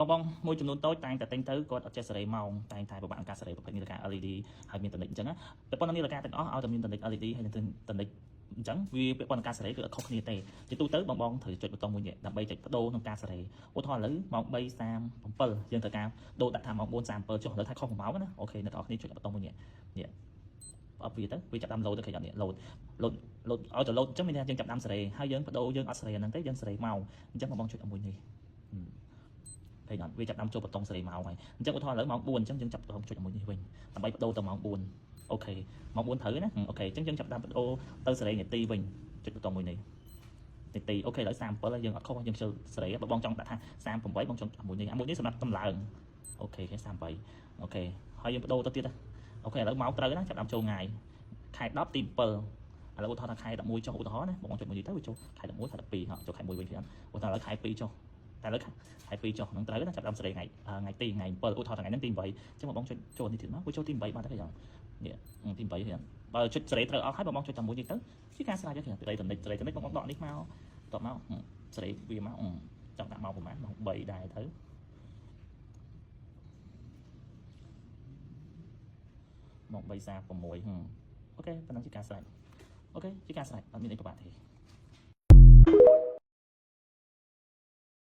បងមួយចំនួនតូចតែងតែទិញទៅគាត់អត់ចេះសេរីម៉ោងតែងតែពិបាកការសេរីប្រភេទនាឡិកា LED ហើយមានតនិចអញ្ចឹងណាពាក់ព័ន្ធនឹងនាឡិកាទាំងអស់ឲ្យតែមានតនិច LED ហើយនឹងតនិចអញ្ចឹងវាពាក់ព័ន្ធនឹងការសេរីគឺអត់ខុសគ្នាទេជាទូទៅបងត្រូវចុចប៊ូតុងមួយនេះដើម្បីចុចបដូរក្នុងការសេរីឧទាហរណ៍ឥឡូវម៉ោង3:37យើងត្រូវការដូរដាក់ថាម៉ោង4:37ចុះឥឡូវថាខុស1ម៉ោងណាអូខេអ្នកនរគ្នាចុចប៊ូតុងមួយនេះអបវាទៅវាចាប់តាមលោតទៅឃើញអត់នេះលោតឲ្យទៅលោតអញ្ចឹងមានថាយើងចាប់តាមសេរីហើយយើងបដូរយើងអត់សេរីហ្នឹងទេយើងសេរីម៉ោងអញ្ចឹងបងចុចមួយនេះឃើញអត់វាចាប់តាមចូលប៊ូតុងសេរីម៉ោងហើយអញ្ចឹងឧទាហរណ៍ឥឡូវម៉ោង4អញ្ចឹងយើងចាប់ប៊ូតុងចុចមួយនេះវិញដើម្បីបដូរទៅម៉ោង4អូខេម៉ោង4ត្រូវណាអូខេអញ្ចឹងយើងចាប់តាមបដូរទៅសេរីនាទីវិញចុចប៊ូតុងមួយនេះនាទីអូខេឥឡូវ37ហើយយើងអត់ខុសយើងជិលសេរីបើបងចង់ដាក់ថា38បងចង់មួយនេះសម្រាប់តម្លើងអូខេ38អូខេហើយយើងបដូរទៅទៀតអូខេឥឡូវម៉ោងត្រូវណាចាប់តាមចូលថ្ងៃខែ10ទី7ឥឡូវឧទាហរណ៍ថាខែ11ចុះឧទាហរណ៍ណាបងចុចមួយនេះទៅវាចូលខែ11ខែ12ចូលខែ1វិញទៀតឧទាហរណ៍ឥឡូវខែ2ចុះតែឥឡូវខែ2ចុះហ្នឹងត្រូវណាចាប់តាមសេរីថ្ងៃទីថ្ងៃ7ឧទាហរណ៍ថ្ងៃហ្នឹងទី8អញ្ចឹងបងចុចចូលនេះទៀតមកវាចូលទី8បាត់ទៅយ៉ាងនេះទី8ហ្នឹងបើចុចសេរីត្រូវអស់ហើយបងចុចតែមួយនេះទៅជាការស្រាវជ្រាវសេរីតនិចបងដកនេះមកតបមកសេរីវាមកចង់ដាក់មកប្រហែលម៉ោង3ដែរទៅម៉ោង3:36អូខេប៉ុណ្ណឹងជាការស្រេចអូខេជាការស្រេចអត់មានអីពិបាកទេ